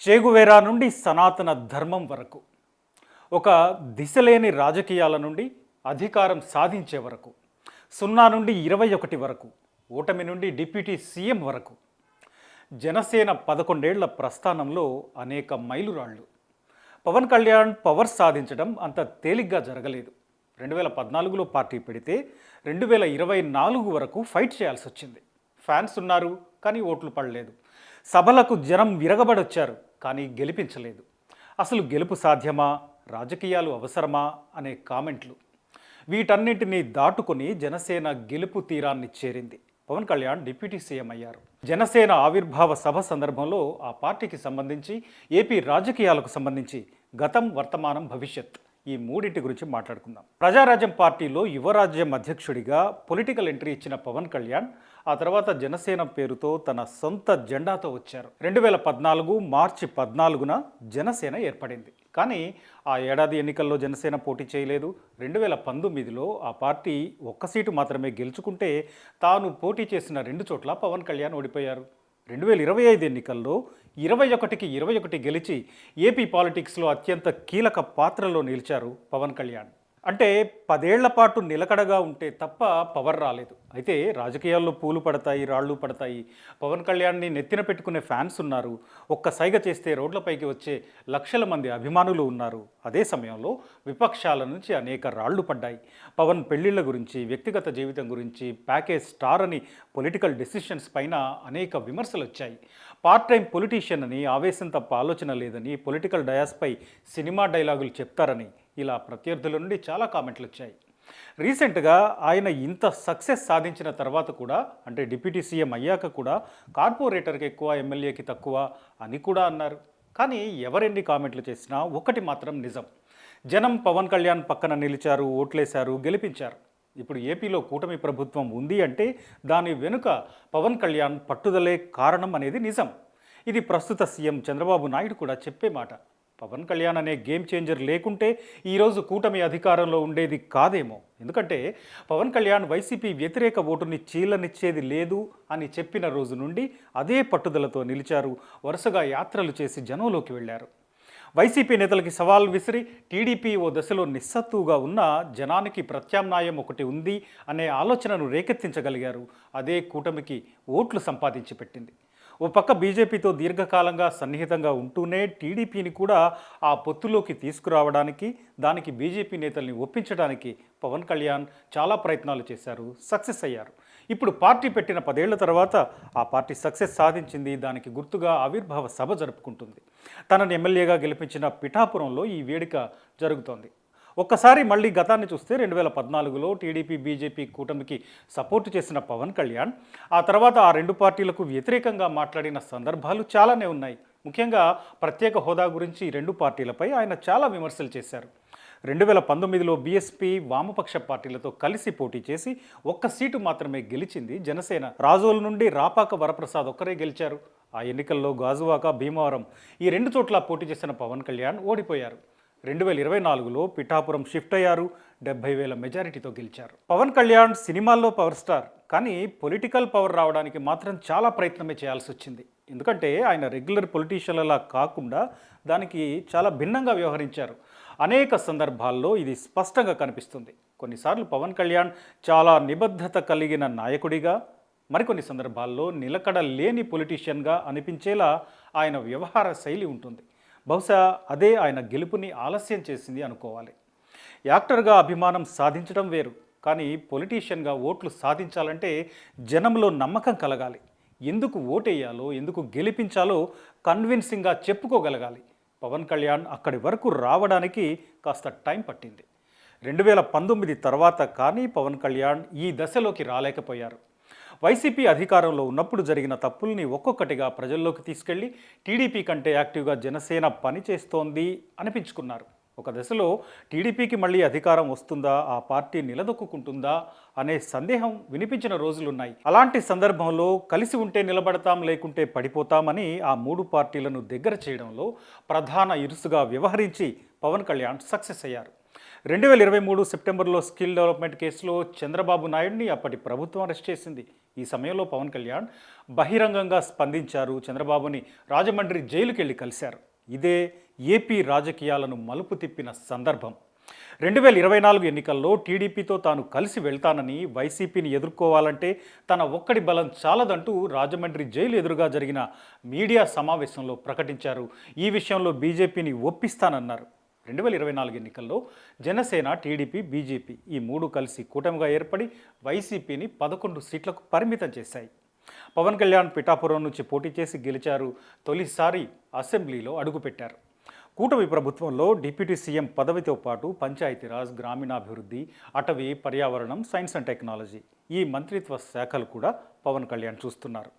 Che Guevara నుండి సనాతన ధర్మం వరకు, ఒక దిశలేని రాజకీయాల నుండి అధికారం సాధించే వరకు, 0 నుండి 21 వరకు, ఓటమి నుండి డిప్యూటీ సీఎం వరకు జనసేన 11 ఏళ్ల ప్రస్థానంలో అనేక మైలురాళ్ళు. పవన్ కళ్యాణ్ పవర్ సాధించడం అంత తేలిగ్గా జరగలేదు. 2014లో పార్టీ పెడితే 2024 వరకు ఫైట్ చేయాల్సి వచ్చింది. ఫ్యాన్స్ ఉన్నారు కానీ ఓట్లు పడలేదు. సభలకు జనం విరగబడొచ్చారు కానీ గెలిపించలేదు. అసలు గెలుపు సాధ్యమా, రాజకీయాలు అవసరమా అనే కామెంట్లు, వీటన్నింటినీ దాటుకొని జనసేన గెలుపు తీరాన్ని చేరింది. పవన్ కళ్యాణ్ డిప్యూటీ సీఎం అయ్యారు. జనసేన ఆవిర్భావ సభ సందర్భంలో ఆ పార్టీకి సంబంధించి, ఏపీ రాజకీయాలకు సంబంధించి గతం, వర్తమానం, భవిష్యత్ ఈ మూడింటి గురించి మాట్లాడుకుందాం. ప్రజారాజ్యం పార్టీలో యువరాజ్యం అధ్యక్షుడిగా పొలిటికల్ ఎంట్రీ ఇచ్చిన పవన్ కళ్యాణ్ ఆ తర్వాత జనసేన పేరుతో తన సొంత జెండాతో వచ్చారు. 2014 మార్చి 14న జనసేన ఏర్పడింది. కానీ ఆ ఏడాది ఎన్నికల్లో జనసేన పోటీ చేయలేదు. 2019లో ఆ పార్టీ ఒక్క సీటు మాత్రమే గెలుచుకుంటే తాను పోటీ చేసిన 2 చోట్ల పవన్ కళ్యాణ్ ఓడిపోయారు. 2025 ఎన్నికల్లో 21కి 21 గెలిచి ఏపీ పాలిటిక్స్లో అత్యంత కీలక పాత్రలో నిలిచారు పవన్ కళ్యాణ్. అంటే 10 ఏళ్ల పాటు నిలకడగా ఉంటే తప్ప పవర్ రాలేదు. అయితే రాజకీయాల్లో పూలు పడతాయి, రాళ్ళు పడతాయి. పవన్ కళ్యాణ్ని నెత్తిన పెట్టుకునే ఫ్యాన్స్ ఉన్నారు. ఒక్క సైగ చేస్తే రోడ్లపైకి వచ్చే లక్షల మంది అభిమానులు ఉన్నారు. అదే సమయంలో విపక్షాల నుంచి అనేక రాళ్లు పడ్డాయి. పవన్ పెళ్లిళ్ల గురించి, వ్యక్తిగత జీవితం గురించి, ప్యాకేజ్ స్టార్ అని పొలిటికల్ డెసిషన్స్ పైన అనేక విమర్శలు వచ్చాయి. పార్ట్ టైం పొలిటీషియన్ అని, ఆవేశం తప్ప ఆలోచన లేదని, పొలిటికల్ డయాస్పై సినిమా డైలాగులు చెప్తారని ఇలా ప్రత్యర్థుల నుండి చాలా కామెంట్లు వచ్చాయి. రీసెంట్గా ఆయన ఇంత సక్సెస్ సాధించిన తర్వాత కూడా, అంటే డిప్యూటీ సీఎం అయ్యాక కూడా, కార్పొరేటర్కి ఎక్కువ, ఎమ్మెల్యేకి తక్కువ అని కూడా అన్నారు. కానీ ఎవరెన్ని కామెంట్లు చేసినా ఒకటి మాత్రం నిజం: జనం పవన్ కళ్యాణ్ పక్కన నిలిచారు, ఓట్లేశారు, గెలిపించారు. ఇప్పుడు ఏపీలో కూటమి ప్రభుత్వం ఉంది అంటే దాని వెనుక పవన్ కళ్యాణ్ పట్టుదలే కారణం అనేది నిజం. ఇది ప్రస్తుత సీఎం చంద్రబాబు నాయుడు కూడా చెప్పే మాట. పవన్ కళ్యాణ్ అనే గేమ్ చేంజర్ లేకుంటే ఈరోజు కూటమి అధికారంలో ఉండేది కాదేమో. ఎందుకంటే పవన్ కళ్యాణ్ వైసీపీ వ్యతిరేక ఓటుని చీలనిచ్చేది లేదు అని చెప్పిన రోజు నుండి అదే పట్టుదలతో నిలిచారు. వరుసగా యాత్రలు చేసి జనంలోకి వెళ్ళారు. వైసీపీ నేతలకి సవాల్ విసిరి టీడీపీ ఓ దశలో నిస్సత్తుగా ఉన్న జనానికి ప్రత్యామ్నాయం ఒకటి ఉంది అనే ఆలోచనను రేకెత్తించగలిగారు. అదే కూటమికి ఓట్లు సంపాదించి పెట్టింది. ఓ పక్క బీజేపీతో దీర్ఘకాలంగా సన్నిహితంగా ఉంటూనే టీడీపీని కూడా ఆ పొత్తులోకి తీసుకురావడానికి, దానికి బీజేపీ నేతల్ని ఒప్పించడానికి పవన్ కళ్యాణ్ చాలా ప్రయత్నాలు చేశారు, సక్సెస్ అయ్యారు. ఇప్పుడు పార్టీ పెట్టిన 10 ఏళ్ల తర్వాత ఆ పార్టీ సక్సెస్ సాధించింది. దానికి గుర్తుగా ఆవిర్భావ సభ జరుపుకుంటుంది. తనని ఎమ్మెల్యేగా గెలిపించిన పిఠాపురంలో ఈ వేడుక జరుగుతోంది. ఒక్కసారి మళ్ళీ గతాన్ని చూస్తే 2014లో టీడీపీ, బీజేపీ కూటమికి సపోర్టు చేసిన పవన్ కళ్యాణ్ ఆ తర్వాత ఆ 2 పార్టీలకు వ్యతిరేకంగా మాట్లాడిన సందర్భాలు చాలానే ఉన్నాయి. ముఖ్యంగా ప్రత్యేక హోదా గురించి ఈ 2 పార్టీలపై ఆయన చాలా విమర్శలు చేశారు. 2019లో బీఎస్పీ, వామపక్ష పార్టీలతో కలిసి పోటీ చేసి ఒక్క సీటు మాత్రమే గెలిచింది జనసేన. రాజోలు నుండి రాపాక వరప్రసాద్ ఒక్కరే గెలిచారు. ఆ ఎన్నికల్లో గాజువాక, భీమవరం ఈ 2 చోట్ల పోటీ చేసిన పవన్ కళ్యాణ్ ఓడిపోయారు. 2024లో పిఠాపురం షిఫ్ట్ అయ్యారు. 70,000 మెజారిటీతో గెలిచారు. పవన్ కళ్యాణ్ సినిమాల్లో పవర్ స్టార్, కానీ పొలిటికల్ పవర్ రావడానికి మాత్రం చాలా ప్రయత్నమే చేయాల్సి వచ్చింది. ఎందుకంటే ఆయన రెగ్యులర్ పొలిటీషియన్లలా కాకుండా దానికి చాలా భిన్నంగా వ్యవహరించారు. అనేక సందర్భాల్లో ఇది స్పష్టంగా కనిపిస్తుంది. కొన్నిసార్లు పవన్ కళ్యాణ్ చాలా నిబద్ధత కలిగిన నాయకుడిగా, మరికొన్ని సందర్భాల్లో నిలకడ లేని పొలిటీషియన్గా అనిపించేలా ఆయన వ్యవహార శైలి ఉంటుంది. బహుశా అదే ఆయన గెలుపుని ఆలస్యం చేసింది అనుకోవాలి. యాక్టర్గా అభిమానం సాధించడం వేరు, కానీ పొలిటీషియన్గా ఓట్లు సాధించాలంటే జనంలో నమ్మకం కలగాలి. ఎందుకు ఓటేయాలో, ఎందుకు గెలిపించాలో కన్విన్సింగ్గా చెప్పుకోగలగాలి. పవన్ కళ్యాణ్ అక్కడి వరకు రావడానికి కాస్త టైం పట్టింది. 2019 తర్వాత కానీ పవన్ కళ్యాణ్ ఈ దశలోకి రాలేకపోయారు. వైసీపీ అధికారంలో ఉన్నప్పుడు జరిగిన తప్పుల్ని ఒక్కొక్కటిగా ప్రజల్లోకి తీసుకెళ్లి టీడీపీ కంటే యాక్టివ్గా జనసేన పనిచేస్తోంది అనిపించుకున్నారు. ఒక దశలో టీడీపీకి మళ్ళీ అధికారం వస్తుందా, ఆ పార్టీ నిలదొక్కుంటుందా అనే సందేహం వినిపించిన రోజులున్నాయి. అలాంటి సందర్భంలో కలిసి ఉంటే నిలబడతాం, లేకుంటే పడిపోతామని ఆ 3 పార్టీలను దగ్గర చేయడంలో ప్రధాన ఇరుసుగా వ్యవహరించి పవన్ కళ్యాణ్ సక్సెస్ అయ్యారు. 2023 సెప్టెంబర్లో స్కిల్ డెవలప్మెంట్ కేసులో చంద్రబాబు నాయుడిని అప్పటి ప్రభుత్వం అరెస్ట్ చేసింది. ఈ సమయంలో పవన్ కళ్యాణ్ బహిరంగంగా స్పందించారు. చంద్రబాబుని రాజమండ్రి జైలుకి వెళ్ళి కలిశారు. ఇదే ఏపీ రాజకీయాలను మలుపు తిప్పిన సందర్భం. 2024 ఎన్నికల్లో టీడీపీతో తాను కలిసి వెళ్తానని, వైసీపీని ఎదుర్కోవాలంటే తన ఒక్కడి బలం చాలదంటూ రాజమండ్రి జైలు ఎదురుగా జరిగిన మీడియా సమావేశంలో ప్రకటించారు. ఈ విషయంలో బీజేపీని ఒప్పిస్తానన్నారు. 2024 ఎన్నికల్లో జనసేన, టీడీపీ, బీజేపీ ఈ మూడు కలిసి కూటమిగా ఏర్పడి వైసీపీని 11 సీట్లకు పరిమితం చేశాయి. పవన్ కళ్యాణ్ పిఠాపురం నుంచి పోటీ చేసి గెలిచారు. తొలిసారి అసెంబ్లీలో అడుగుపెట్టారు. కూటమి ప్రభుత్వంలో డిప్యూటీ సీఎం పదవితో పాటు పంచాయతీరాజ్, గ్రామీణాభివృద్ధి, అటవీ, పర్యావరణం, సైన్స్ అండ్ టెక్నాలజీ ఈ మంత్రిత్వ శాఖలు కూడా పవన్ కళ్యాణ్ చూస్తున్నారు.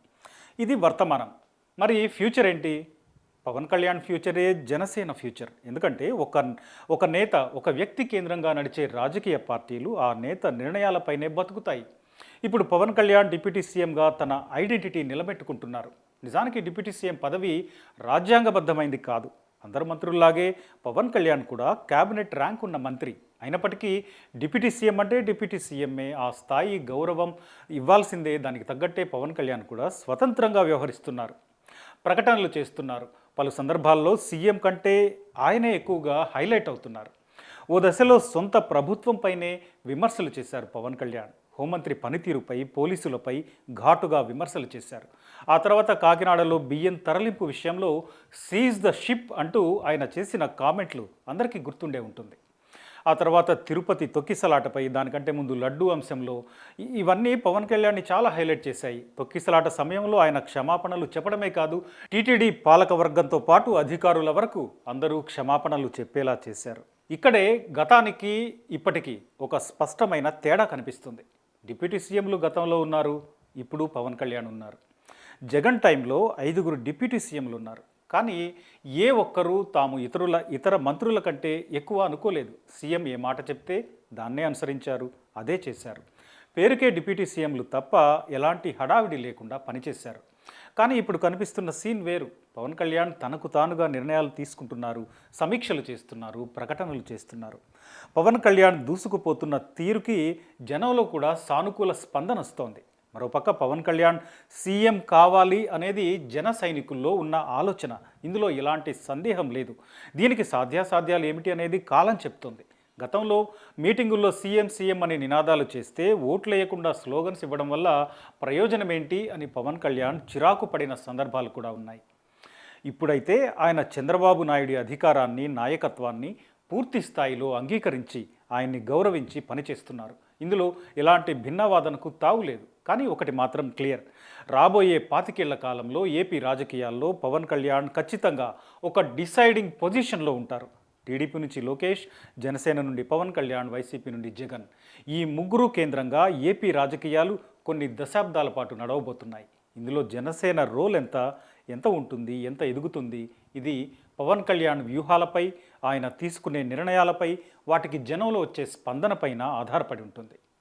ఇది వర్తమానం. మరి ఫ్యూచర్ ఏంటి? పవన్ కళ్యాణ్ ఫ్యూచరే జనసేన ఫ్యూచర్. ఎందుకంటే ఒక నేత, ఒక వ్యక్తి కేంద్రంగా నడిచే రాజకీయ పార్టీలు ఆ నేత నిర్ణయాలపైనే బతుకుతాయి. ఇప్పుడు పవన్ కళ్యాణ్ డిప్యూటీ సీఎంగా తన ఐడెంటిటీ నిలబెట్టుకుంటున్నారు. నిజానికి డిప్యూటీ సీఎం పదవి రాజ్యాంగబద్ధమైంది కాదు. అందరు మంత్రుల్లాగే పవన్ కళ్యాణ్ కూడా క్యాబినెట్ ర్యాంక్ ఉన్న మంత్రి. అయినప్పటికీ డిప్యూటీ సీఎం అంటే డిప్యూటీ సీఎంఏ, ఆ స్థాయి గౌరవం ఇవ్వాల్సిందే. దానికి తగ్గట్టే పవన్ కళ్యాణ్ కూడా స్వతంత్రంగా వ్యవహరిస్తున్నారు, ప్రకటనలు చేస్తున్నారు. పలు సందర్భాల్లో సీఎం కంటే ఆయనే ఎక్కువగా హైలైట్ అవుతున్నారు. ఓ దశలో సొంత ప్రభుత్వంపైనే విమర్శలు చేశారు పవన్ కళ్యాణ్. హోంమంత్రి పనితీరుపై, పోలీసులపై ఘాటుగా విమర్శలు చేశారు. ఆ తర్వాత కాకినాడలో బియ్యం తరలింపు విషయంలో సీజ్ ద షిప్ అంటూ ఆయన చేసిన కామెంట్లు అందరికీ గుర్తుండే ఉంటుంది. ఆ తర్వాత తిరుపతి తొక్కిసలాటపై, దానికంటే ముందు లడ్డూ అంశంలో ఇవన్నీ పవన్ కళ్యాణ్ని చాలా హైలైట్ చేశాయి. తొక్కిసలాట సమయంలో ఆయన క్షమాపణలు చెప్పడమే కాదు, టీటీడీ పాలకవర్గంతో పాటు అధికారుల వరకు అందరూ క్షమాపణలు చెప్పేలా చేశారు. ఇక్కడే గతానికి ఇప్పటికీ ఒక స్పష్టమైన తేడా కనిపిస్తుంది. డిప్యూటీ సీఎంలు గతంలో ఉన్నారు, ఇప్పుడు పవన్ కళ్యాణ్ ఉన్నారు. జగన్ టైంలో 5 డిప్యూటీ సీఎంలు ఉన్నారు. కానీ ఏ ఒక్కరూ తాము ఇతర మంత్రుల కంటే ఎక్కువ అనుకోలేదు. సీఎం ఏ మాట చెప్తే దాన్నే అనుసరించారు, అదే చేశారు. పేరుకే డిప్యూటీ సీఎంలు తప్ప ఎలాంటి హడావిడి లేకుండా పనిచేశారు. కానీ ఇప్పుడు కనిపిస్తున్న సీన్ వేరు. పవన్ కళ్యాణ్ తనకు తానుగా నిర్ణయాలు తీసుకుంటున్నారు, సమీక్షలు చేస్తున్నారు, ప్రకటనలు చేస్తున్నారు. పవన్ కళ్యాణ్ దూసుకుపోతున్న తీరుకి జనంలో కూడా సానుకూల స్పందన వస్తోంది. మరోపక్క పవన్ కళ్యాణ్ సీఎం కావాలి అనేది జన సైనికుల్లో ఉన్న ఆలోచన. ఇందులో ఎలాంటి సందేహం లేదు. దీనికి సాధ్యాసాధ్యాలు ఏమిటి అనేది కాలం చెప్తోంది. గతంలో మీటింగుల్లో సీఎం సీఎం అనే నినాదాలు చేస్తే ఓట్లు వేయకుండా స్లోగన్స్ ఇవ్వడం వల్ల ప్రయోజనం ఏంటి అని పవన్ కళ్యాణ్ చిరాకు పడిన సందర్భాలు కూడా ఉన్నాయి. ఇప్పుడైతే ఆయన చంద్రబాబు నాయుడి అధికారాన్ని, నాయకత్వాన్ని పూర్తి స్థాయిలో అంగీకరించి ఆయన్ని గౌరవించి పనిచేస్తున్నారు. ఇందులో ఎలాంటి భిన్నవాదనకు తావులేదు. కానీ ఒకటి మాత్రం క్లియర్, రాబోయే 25 ఏళ్ల కాలంలో ఏపీ రాజకీయాల్లో పవన్ కళ్యాణ్ ఖచ్చితంగా ఒక డిసైడింగ్ పొజిషన్లో ఉంటారు. టీడీపీ నుంచి లోకేష్, జనసేన నుండి పవన్ కళ్యాణ్, వైసీపీ నుండి జగన్ ఈ ముగ్గురు కేంద్రంగా ఏపీ రాజకీయాలు కొన్ని దశాబ్దాల పాటు నడవబోతున్నాయి. ఇందులో జనసేన రోల్ ఎంత ఉంటుంది, ఎంత ఎదుగుతుంది, ఇది పవన్ కళ్యాణ్ వ్యూహాలపై, ఆయన తీసుకునే నిర్ణయాలపై, వాటికి జనంలో వచ్చే స్పందనపైన ఆధారపడి ఉంటుంది.